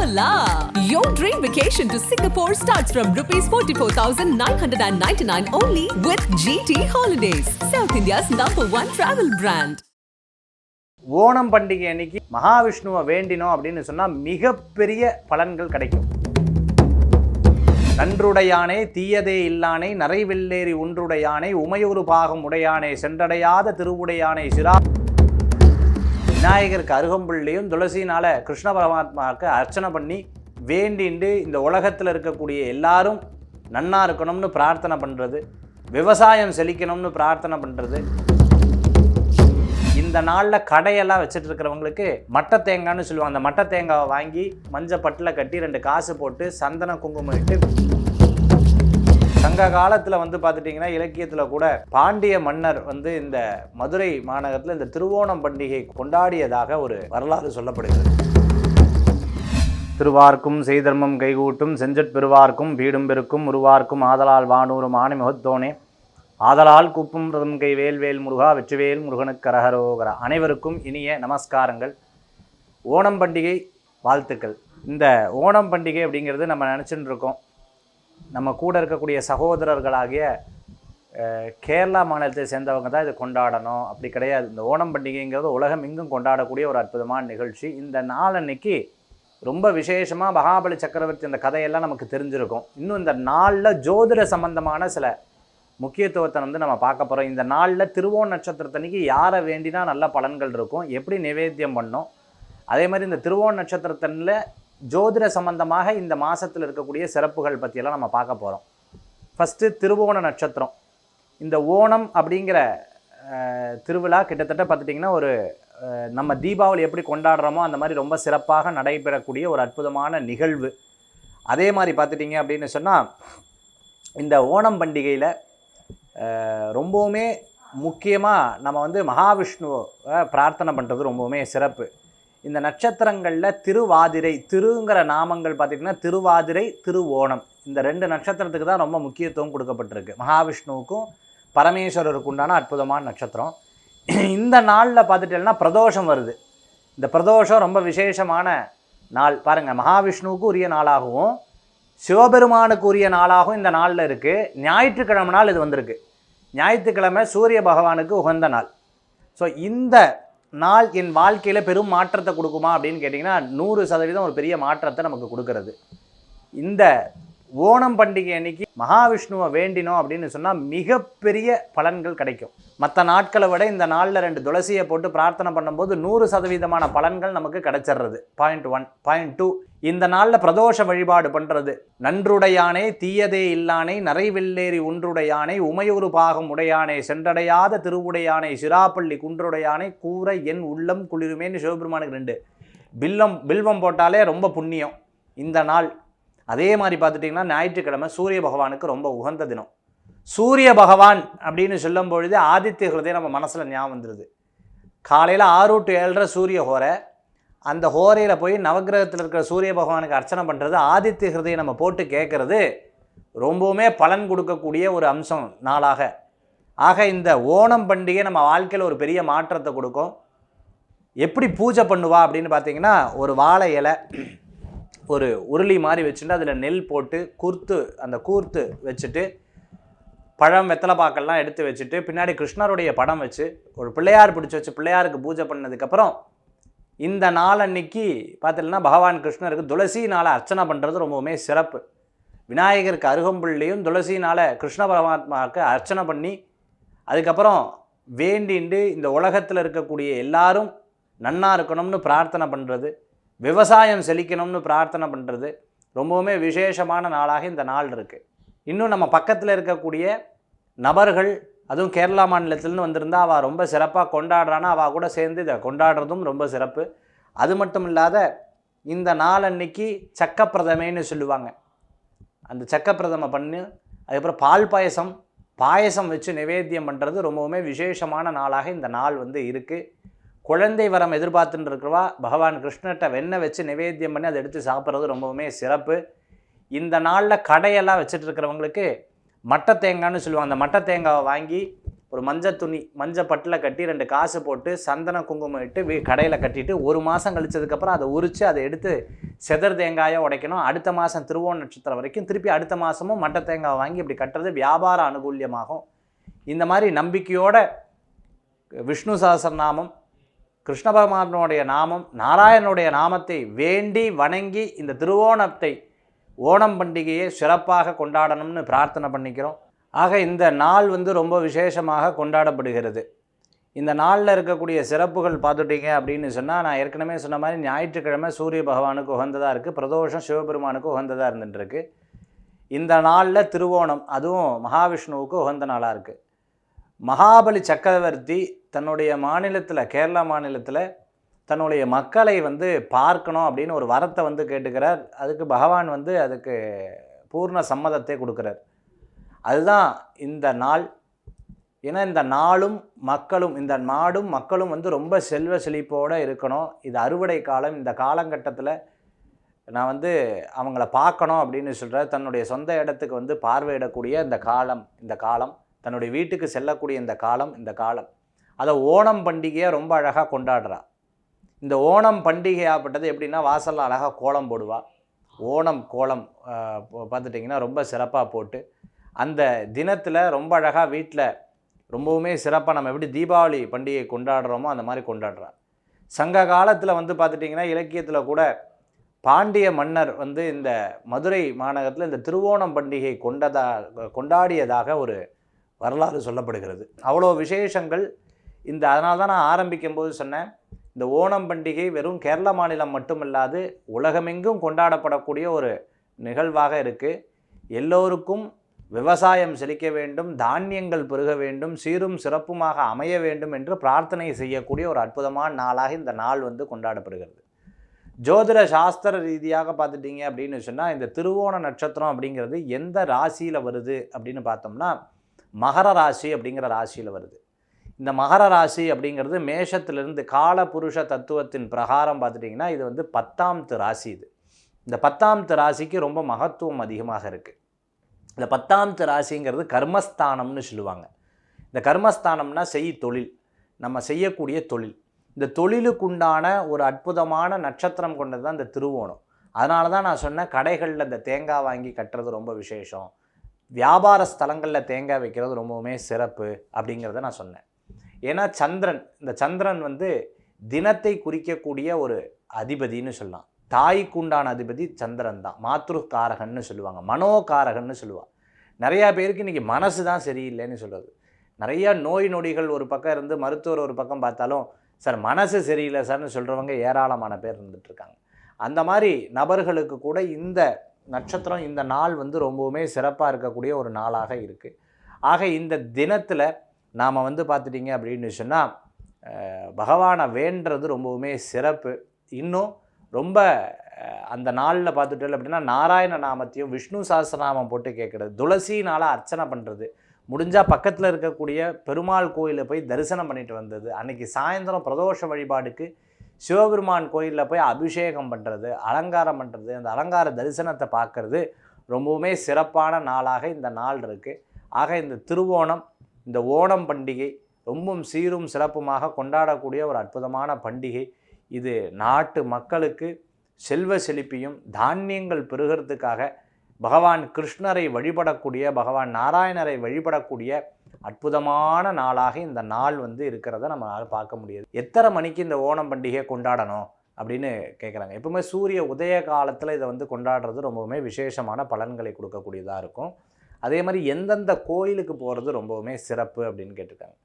Hola! Your dream vacation to Singapore starts from rupees 44,999 only with GT Holidays, South India's #1 travel brand. Onam பண்டிகை அன்னைக்கு மகாவிஷ்ணுவை வேண்டினோம் அப்படின்னு சொன்னால் மிகப்பெரிய பலன்கள் கிடைக்கும். நன்றுடையானே தீயதே இல்லானே நரைவெள்ளேரி ஒன்றுடையானே உமையொரு பாகம் உடையானே சென்றடையாத திருவுடையானே சிரா. விநாயகருக்கு அருகம்புள்ளையும் துளசினால கிருஷ்ண பரமாத்மாவுக்கு அர்ச்சனை பண்ணி வேண்டிண்டு இந்த உலகத்தில் இருக்கக்கூடிய எல்லாரும் நன்னா இருக்கணும்னு பிரார்த்தனை பண்ணுறது, விவசாயம் செழிக்கணும்னு பிரார்த்தனை பண்ணுறது. இந்த நாளில் கடையெல்லாம் வச்சுட்டு இருக்கிறவங்களுக்கு மட்டை தேங்காய்னு சொல்லுவாங்க. அந்த மட்டை தேங்காவை வாங்கி மஞ்சள் பட்டில் கட்டி 2 காசு போட்டு சந்தன குங்குமம் இட்டு, சங்க காலத்தில் பார்த்துட்டிங்கன்னா இலக்கியத்தில் கூட பாண்டிய மன்னர் இந்த மதுரை மாநகரத்தில் இந்த திருவோணம் பண்டிகை கொண்டாடியதாக ஒரு வரலாறு சொல்லப்படுகிறது. திருவார்க்கும் செய்தர்மம் கைகூட்டும் செஞ்சற் பெருவார்க்கும் பீடும் பெருக்கும் உருவார்க்கும் ஆதலால் வானூரும் ஆணி முகத்தோனே ஆதலால் கூப்பும் ரதம் கை வேல்வேல் முருகா வெற்றிவேல் முருகனுக்கு கரகரோகரா. அனைவருக்கும் இனிய நமஸ்காரங்கள். ஓணம் பண்டிகை வாழ்த்துக்கள். இந்த ஓணம் பண்டிகை அப்படிங்கிறது நம்ம நினச்சிட்டு இருக்கோம், நம்ம கூட இருக்கக்கூடிய சகோதரர்களாகிய கேரளா மாநிலத்தை சேர்ந்தவங்க தான் இதை கொண்டாடணும், அப்படி கிடையாது. இந்த ஓணம் பண்டிகைங்கிறது உலகம் எங்கும் கொண்டாடக்கூடிய ஒரு அற்புதமான நிகழ்ச்சி. இந்த நாள் அன்னைக்கு ரொம்ப விசேஷமாக மகாபலி சக்கரவர்த்தி அந்த கதையெல்லாம் நமக்கு தெரிஞ்சிருக்கும். இன்னும் இந்த நாளில் ஜோதிட சம்பந்தமான சில முக்கியத்துவத்தை நம்ம பார்க்க போகிறோம். இந்த நாளில் திருவோண நட்சத்திரத்தன்னைக்கு யாரை வேண்டினா நல்ல பலன்கள் இருக்கும், எப்படி நிவேத்தியம் பண்ணோம், அதே மாதிரி இந்த திருவோண நட்சத்திரத்தனில் ஜோதிட சம்பந்தமாக இந்த மாதத்தில் இருக்கக்கூடிய சிறப்புகள் பற்றியெல்லாம் நம்ம பார்க்க போகிறோம். ஃபஸ்ட்டு திருவோண நட்சத்திரம். இந்த ஓணம் அப்படிங்கிற திருவிழா கிட்டத்தட்ட பார்த்துட்டிங்கன்னா ஒரு நம்ம தீபாவளி எப்படி கொண்டாடுறோமோ அந்த மாதிரி ரொம்ப சிறப்பாக நடைபெறக்கூடிய ஒரு அற்புதமான நிகழ்வு. அதே மாதிரி பார்த்துட்டிங்க அப்படின்னு சொன்னால் இந்த ஓணம் பண்டிகையில் ரொம்பவுமே முக்கியமாக நம்ம மகாவிஷ்ணுவை பிரார்த்தனை பண்ணுறது ரொம்பவுமே சிறப்பு. இந்த நட்சத்திரங்களில் திருவாதிரை, திருங்கிற நாமங்கள் பார்த்திங்கன்னா திருவாதிரை, திருவோணம், இந்த 2 நட்சத்திரத்துக்கு தான் ரொம்ப முக்கியத்துவம் கொடுக்கப்பட்டிருக்கு. மகாவிஷ்ணுவுக்கும் பரமேஸ்வரருக்கு உண்டான அற்புதமான நட்சத்திரம். இந்த நாளில் பார்த்துட்டேன்னா பிரதோஷம் வருது. இந்த பிரதோஷம் ரொம்ப விசேஷமான நாள். பாருங்கள், மகாவிஷ்ணுவுக்கு உரிய நாளாகவும் சிவபெருமானுக்கு உரிய நாளாகவும் இந்த நாளில் இருக்குது. ஞாயிற்றுக்கிழமை நாள் இது வந்திருக்கு. ஞாயிற்றுக்கிழமை சூரிய பகவானுக்கு உகந்த நாள். ஸோ இந்த நாள் என் வாழ்க்கையில் பெரும் மாற்றத்தை கொடுக்குமா அப்படின்னு கேட்டிங்கன்னா 100% ஒரு பெரிய மாற்றத்தை நமக்கு கொடுக்கறது. இந்த ஓணம் பண்டிகை அன்னைக்கு மகாவிஷ்ணுவை வேண்டினோம் அப்படின்னு சொன்னால் மிகப்பெரிய பலன்கள் கிடைக்கும். மற்ற நாட்களை விட இந்த நாளில் 2 துளசியை போட்டு பிரார்த்தனை பண்ணும்போது 100% பலன்கள் நமக்கு கிடைச்சிடுறது. பாயிண்ட் 1. பாயிண்ட் 2, இந்த நாளில் பிரதோஷ வழிபாடு பண்ணுறது. நன்றுடையானே தீயதே இல்லானே நரைவெள்ளேரி ஒன்றுடையானே உமையொரு பாகம் உடையானே சென்றடையாத திருவுடையானே சிராப்பள்ளி குன்றுடையானே கூற என் உள்ளம் குளிருமேன்னு சிவபெருமானுக்கு 2 பில்வம் போட்டாலே ரொம்ப புண்ணியம் இந்த நாள். அதே மாதிரி பார்த்துட்டிங்கன்னா ஞாயிற்றுக்கிழமை சூரிய பகவானுக்கு ரொம்ப உகந்த தினம். சூரிய பகவான் அப்படின்னு சொல்லும் பொழுது ஆதித்ய ஹிருதயம் நம்ம மனசில் ஞாபகம் வந்துடுது. காலையில் 6 to 7:30 சூரிய ஹோரை. அந்த ஹோரையில் போய் நவகிரகத்தில் இருக்கிற சூரிய பகவானுக்கு அர்ச்சனை பண்ணுறது, ஆதித்ய ஹிருதயம் நம்ம போட்டு கேட்குறது ரொம்பவுமே பலன் கொடுக்கக்கூடிய ஒரு அம்சம் நாளாக. ஆக இந்த ஓணம் பண்டிகை நம்ம வாழ்க்கையில் ஒரு பெரிய மாற்றத்தை கொடுக்கும். எப்படி பூஜை பண்ணுவா அப்படின்னு பார்த்தீங்கன்னா, ஒரு வாழை இலை, ஒரு உருளி மாதிரி வச்சுட்டு அதில் நெல் போட்டு அந்த கூர்த்து வச்சுட்டு பழம் வெத்தலை பாக்கெல்லாம் எடுத்து வச்சுட்டு பின்னாடி கிருஷ்ணருடைய படம் வச்சு ஒரு பிள்ளையார் பிடிச்சி வச்சு பிள்ளையாருக்கு பூஜை பண்ணதுக்கப்புறம் இந்த நாள் அன்னைக்கு பார்த்திங்கன்னா பகவான் கிருஷ்ணருக்கு துளசினால் அர்ச்சனை பண்ணுறது ரொம்பவுமே சிறப்பு. விநாயகருக்கு அருகம்புள்ளையும் துளசினால் கிருஷ்ண பரமாத்மாவுக்கு அர்ச்சனை பண்ணி அதுக்கப்புறம் வேண்டிண்டு இந்த உலகத்தில் இருக்கக்கூடிய எல்லாரும் நன்னா இருக்கணும்னு பிரார்த்தனை பண்ணுறது, விவசாயம் செழிக்கணும்னு பிரார்த்தனை பண்ணுறது ரொம்பவுமே விசேஷமான நாளாக இந்த நாள் இருக்குது. இன்னும் நம்ம பக்கத்தில் இருக்கக்கூடிய நபர்கள், அதுவும் கேரளா மாநிலத்திலேருந்து வந்திருந்தால் அவள் ரொம்ப சிறப்பாக கொண்டாடுறான்னா அவள் கூட சேர்ந்து இதை கொண்டாடுறதும் ரொம்ப சிறப்பு. அது மட்டும் இல்லாத இந்த நாள் அன்னைக்கு சக்கப்பிரதமைன்னு சொல்லுவாங்க. அந்த சக்கப்பிரதமை பண்ணி அதுக்கப்புறம் பால் பாயசம் வச்சு நிவேத்தியம் பண்ணுறது ரொம்பவுமே விசேஷமான நாளாக இந்த நாள் இருக்குது. குழந்தை வரம் எதிர்பார்த்துட்டு இருக்கிறவா பகவான் கிருஷ்ணர்கிட்ட வெண்ணெய் வச்சு நிவேத்தியம் பண்ணி அதை எடுத்து சாப்பிட்றது ரொம்பவுமே சிறப்பு. இந்த நாளில் கடையெல்லாம் வச்சுட்டு இருக்கிறவங்களுக்கு மட்டை தேங்காய்னு சொல்லுவாங்க. அந்த மட்டை தேங்காவை வாங்கி ஒரு மஞ்சள் துணி மஞ்சள் பட்டில் கட்டி 2 காசு போட்டு சந்தன குங்குமம் இட்டு கடையில் கட்டிட்டு 1 மாதம் கழிச்சதுக்கப்புறம் அதை உரித்து அதை எடுத்து செதர் தேங்காயை உடைக்கணும். அடுத்த மாதம் திருவோண நட்சத்திரம் வரைக்கும் திருப்பி அடுத்த மாதமும் மட்டை தேங்காய் வாங்கி இப்படி கட்டுறது வியாபார அனுகூல்யமாகும். இந்த மாதிரி நம்பிக்கையோட விஷ்ணு சஹஸ்ரநாமம், கிருஷ்ண பகவானுடைய நாமம், நாராயணனுடைய நாமத்தை வேண்டி வணங்கி இந்த திருவோணத்தை ஓணம் பண்டிகையை சிறப்பாக கொண்டாடணும்னு பிரார்த்தனை பண்ணிக்கிறோம். ஆக இந்த நாள் ரொம்ப விசேஷமாக கொண்டாடப்படுகிறது. இந்த நாளில் இருக்கக்கூடிய சிறப்புகள் பார்த்துட்டீங்க அப்படின்னு சொன்னால், நான் ஏற்கனவே சொன்ன மாதிரி ஞாயிற்றுக்கிழமை சூரிய பகவானுக்கு உகந்ததாக இருக்குது, பிரதோஷம் சிவபெருமானுக்கு உகந்ததாக இருந்துட்டுருக்கு. இந்த நாளில் திருவோணம், அதுவும் மகாவிஷ்ணுவுக்கு உகந்த நாளாக இருக்குது. மகாபலி சக்கரவர்த்தி தன்னுடைய மாநிலத்தில், கேரளா மாநிலத்தில் தன்னுடைய மக்களை பார்க்கணும் அப்படின்னு ஒரு வரத்தை கேட்டுக்கிறார். அதுக்கு பகவான் அதுக்கு பூர்ண சம்மதத்தை கொடுக்குறார். அதுதான் இந்த நாள். ஏன்னா இந்த நாளும் மக்களும், இந்த நாடும் மக்களும் ரொம்ப செல்வ செழிப்போடு இருக்கணும். இது அறுவடை காலம். இந்த காலகட்டத்தில் நான் அவங்கள பார்க்கணும் அப்படின்னு சொல்கிறார். தன்னுடைய சொந்த இடத்துக்கு பார்வையிடக்கூடிய இந்த காலம், தன்னுடைய வீட்டுக்கு செல்லக்கூடிய இந்த காலம், அதை ஓணம் பண்டிகையாக ரொம்ப அழகாக கொண்டாடுறா. இந்த ஓணம் பண்டிகையாகப்பட்டது எப்படின்னா, வாசலில் அழகாக கோலம் போடுவா. ஓணம் கோலம் பார்த்துட்டிங்கன்னா ரொம்ப சிறப்பாக போட்டு அந்த தினத்தில் ரொம்ப அழகாக வீட்டில் ரொம்பவுமே சிறப்பாக நம்ம எப்படி தீபாவளி பண்டிகை கொண்டாடுறோமோ அந்த மாதிரி கொண்டாடுறார். சங்க காலத்தில் பார்த்துட்டிங்கன்னா இலக்கியத்தில் கூட பாண்டிய மன்னர் இந்த மதுரை மாநகரத்தில் இந்த திருவோணம் பண்டிகை கொண்டாடியதாக ஒரு வரலாறு சொல்லப்படுகிறது. அவ்வளோ விசேஷங்கள் அதனால தான் நான் ஆரம்பிக்கும் போது சொன்னேன், இந்த ஓணம் பண்டிகை வெறும் கேரள மாநிலம் மட்டுமில்லாது உலகமெங்கும் கொண்டாடப்படக்கூடிய ஒரு நிகழ்வாக இருக்குது. எல்லோருக்கும் விவசாயம் செழிக்க வேண்டும், தானியங்கள் பெருக வேண்டும், சீரும் சிறப்புமாக அமைய வேண்டும் என்று பிரார்த்தனை செய்யக்கூடிய ஒரு அற்புதமான நாளாக இந்த நாள் கொண்டாடப்படுகிறது. ஜோதிட சாஸ்திர ரீதியாக பார்த்துட்டிங்க அப்படின்னு சொன்னால், இந்த திருவோண நட்சத்திரம் அப்படிங்கிறது எந்த ராசியில் வருது அப்படின்னு பார்த்தோம்னா, மகர ராசி அப்படிங்கிற ராசியில் வருது. இந்த மகர ராசி அப்படிங்கிறது மேஷத்திலிருந்து காலபுருஷ தத்துவத்தின் பிரகாரம் பார்த்துட்டிங்கன்னா இது 10ஆம் ராசி. இந்த 10ஆம் ராசிக்கு ரொம்ப மகத்துவம் அதிகமாக இருக்குது. இந்த 10ஆம் ராசிங்கிறது கர்மஸ்தானம்னு சொல்லுவாங்க. இந்த கர்மஸ்தானம்னா தொழில், நம்ம செய்யக்கூடிய தொழில். இந்த தொழிலுக்குண்டான ஒரு அற்புதமான நட்சத்திரம் கொண்டது தான் இந்த திருவோணம். அதனால தான் நான் சொன்னேன், கடைகளில் இந்த தேங்காய் வாங்கி கட்டுறது ரொம்ப விசேஷம், வியாபார ஸ்தலங்களில் தேங்காய் வைக்கிறது ரொம்பவுமே சிறப்பு அப்படிங்கிறத நான் சொன்னேன். ஏன்னா சந்திரன், இந்த சந்திரன் தினத்தை குறிக்கக்கூடிய ஒரு அதிபதினு சொல்லலாம். தாய்க்குண்டான அதிபதி சந்திரன் தான். மாத்ருகாரகன்னு சொல்லுவாங்க, மனோகாரகன்னு சொல்லுவாங்க. நிறையா பேருக்கு இன்றைக்கி மனசு தான் சரியில்லைன்னு சொல்கிறது. நிறையா நோய் நொடிகள் ஒரு பக்கம் இருந்து மருத்துவர் ஒரு பக்கம் பார்த்தாலும், சார் மனசு சரியில்லை சார்னு சொல்கிறவங்க ஏராளமான பேர் இருந்துகிட்ருக்காங்க. அந்த மாதிரி நபர்களுக்கு கூட இந்த நட்சத்திரம், இந்த நாள் ரொம்பவுமே சிறப்பாக இருக்கக்கூடிய ஒரு நாளாக இருக்குது. ஆக இந்த தினத்தில் நாம் பார்த்துட்டிங்க அப்படின்னு சொன்னால், பகவானை வேண்டுறது ரொம்பவுமே சிறப்பு. இன்னும் ரொம்ப அந்த நாளில் பார்த்துட்டோம் அப்படின்னா, நாராயண நாமத்தையும் விஷ்ணு சஹஸ்ரநாமம் போட்டு கேட்குறது, துளசினால் அர்ச்சனை பண்ணுறது, முடிஞ்சால் பக்கத்தில் இருக்கக்கூடிய பெருமாள் கோயிலில் போய் தரிசனம் பண்ணிட்டு வந்தது, அன்றைக்கி சாயந்தரம் பிரதோஷ வழிபாடுக்கு சிவபெருமான் கோயிலில் போய் அபிஷேகம் பண்ணுறது, அலங்காரம் பண்ணுறது, அந்த அலங்கார தரிசனத்தை பார்க்குறது ரொம்பவுமே சிறப்பான நாளாக இந்த நாள் இருக்குது. ஆக இந்த திருவோணம், இந்த ஓணம் பண்டிகை ரொம்பவும் சீரும் சிறப்புமாக கொண்டாடக்கூடிய ஒரு அற்புதமான பண்டிகை. இது நாட்டு மக்களுக்கு செல்வ செழிப்பையும் தானியங்கள் பெருகிறதுக்காக பகவான் கிருஷ்ணரை வழிபடக்கூடிய, பகவான் நாராயணரை வழிபடக்கூடிய அற்புதமான நாளாக இந்த நாள் இருக்கிறத நம்மளால் பார்க்க முடியாது. எத்தனை மணிக்கு இந்த ஓணம் பண்டிகையை கொண்டாடணும் அப்படின்னு கேட்குறாங்க. எப்பவுமே சூரிய உதய காலத்தில் இதை கொண்டாடுறது ரொம்பவுமே விசேஷமான பலன்களை கொடுக்கக்கூடியதாக இருக்கும். அதே மாதிரி எந்தெந்த கோயிலுக்கு போகிறது ரொம்பவுமே சிறப்பு அப்படின்னு கேட்டிருக்காங்க.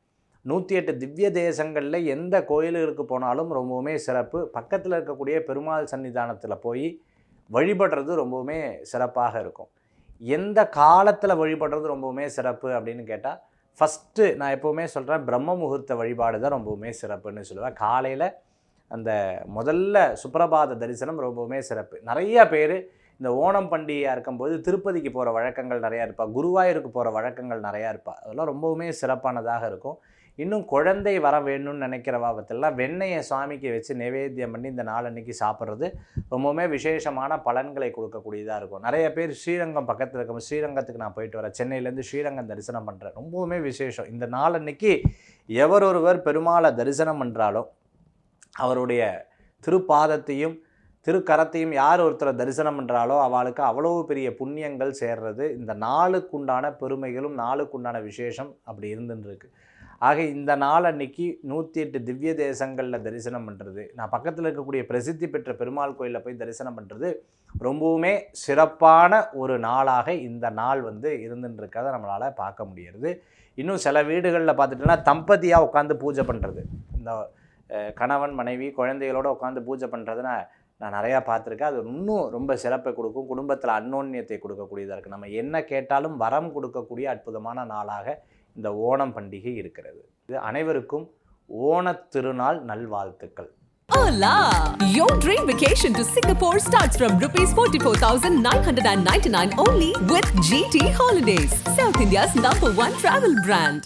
108 திவ்ய தேசங்களில் எந்த கோயிலுக்கு போனாலும் ரொம்பவுமே சிறப்பு. பக்கத்தில் இருக்கக்கூடிய பெருமாள் சன்னிதானத்தில் போய் வழிபடுறது ரொம்பவுமே சிறப்பாக இருக்கும். எந்த காலத்தில் வழிபடுறது ரொம்பவுமே சிறப்பு அப்படின்னு கேட்டால், ஃபஸ்ட்டு நான் எப்போவுமே சொல்கிறேன், பிரம்ம முகூர்த்த வழிபாடு தான் ரொம்பவுமே சிறப்புன்னு சொல்லுவேன். காலையில் அந்த முதல்ல சுப்ரபாத தரிசனம் ரொம்பவுமே சிறப்பு. நிறையா பேர் இந்த ஓணம் பண்டிகையாக இருக்கும்போது திருப்பதிக்கு போகிற வழக்கங்கள் நிறையா இருப்பா, குருவாயூருக்கு போகிற வழக்கங்கள் நிறையா இருப்பா. அதெல்லாம் ரொம்பவுமே சிறப்பானதாக இருக்கும். இன்னும் குழந்தை வர வேணும்னு நினைக்கிற பாவத்தெல்லாம் வெண்ணெயை சுவாமிக்கு வச்சு நைவேத்தியம் பண்ணி இந்த நாளன்னைக்கு சாப்பிட்றது ரொம்பவுமே விசேஷமான பலன்களை கொடுக்கக்கூடியதாக இருக்கும். நிறைய பேர் ஸ்ரீரங்கம் பக்கத்தில் இருக்கும், ஸ்ரீரங்கத்துக்கு நான் போயிட்டு வரேன், சென்னையிலேருந்து ஸ்ரீரங்கம் தரிசனம் பண்ணுறேன், ரொம்பவுமே விசேஷம். இந்த நாளன்னைக்கு எவரொருவர் பெருமாளை தரிசனம் பண்ணுறாலோ அவருடைய திருப்பாதத்தையும் திருக்கரத்தையும் யார் ஒருத்தரை தரிசனம் பண்ணுறாலோ அவளுக்கு அவ்வளோ பெரிய புண்ணியங்கள் சேர்றது. இந்த நாளுக்குண்டான பெருமைகளும் நாளுக்குண்டான விசேஷம் அப்படி இருந்துருக்கு. ஆக இந்த நாள் அன்னைக்கு 108 திவ்ய தேசங்களில் தரிசனம் பண்ணுறது, நான் பக்கத்தில் இருக்கக்கூடிய பிரசித்தி பெற்ற பெருமாள் கோயிலில் போய் தரிசனம் பண்ணுறது ரொம்பவுமே சிறப்பான ஒரு நாளாக இந்த நாள் இருந்துருக்கிறத நம்மளால் பார்க்க முடிகிறது. இன்னும் சில வீடுகளில் பார்த்துட்டோன்னா தம்பதியாக உட்காந்து பூஜை பண்ணுறது, இந்த கணவன் மனைவி குழந்தைகளோடு உட்காந்து பூஜை பண்ணுறதுன்னா நான் நிறையா பார்த்துருக்கேன். அது இன்னும் ரொம்ப சிறப்பை கொடுக்கும், குடும்பத்தில் அன்னோன்யத்தை கொடுக்கக்கூடியதாக இருக்குது. நம்ம என்ன கேட்டாலும் வரம் கொடுக்கக்கூடிய அற்புதமான நாளாக இந்த ஓணம் பண்டிகை இருக்கிறது. இது அனைவருக்கும் ஓணத் திருநாள் நல்வாழ்த்துக்கள். Hola! Your dream vacation to Singapore starts from rupees 44,999 only with GT Holidays, South India's #1 travel brand.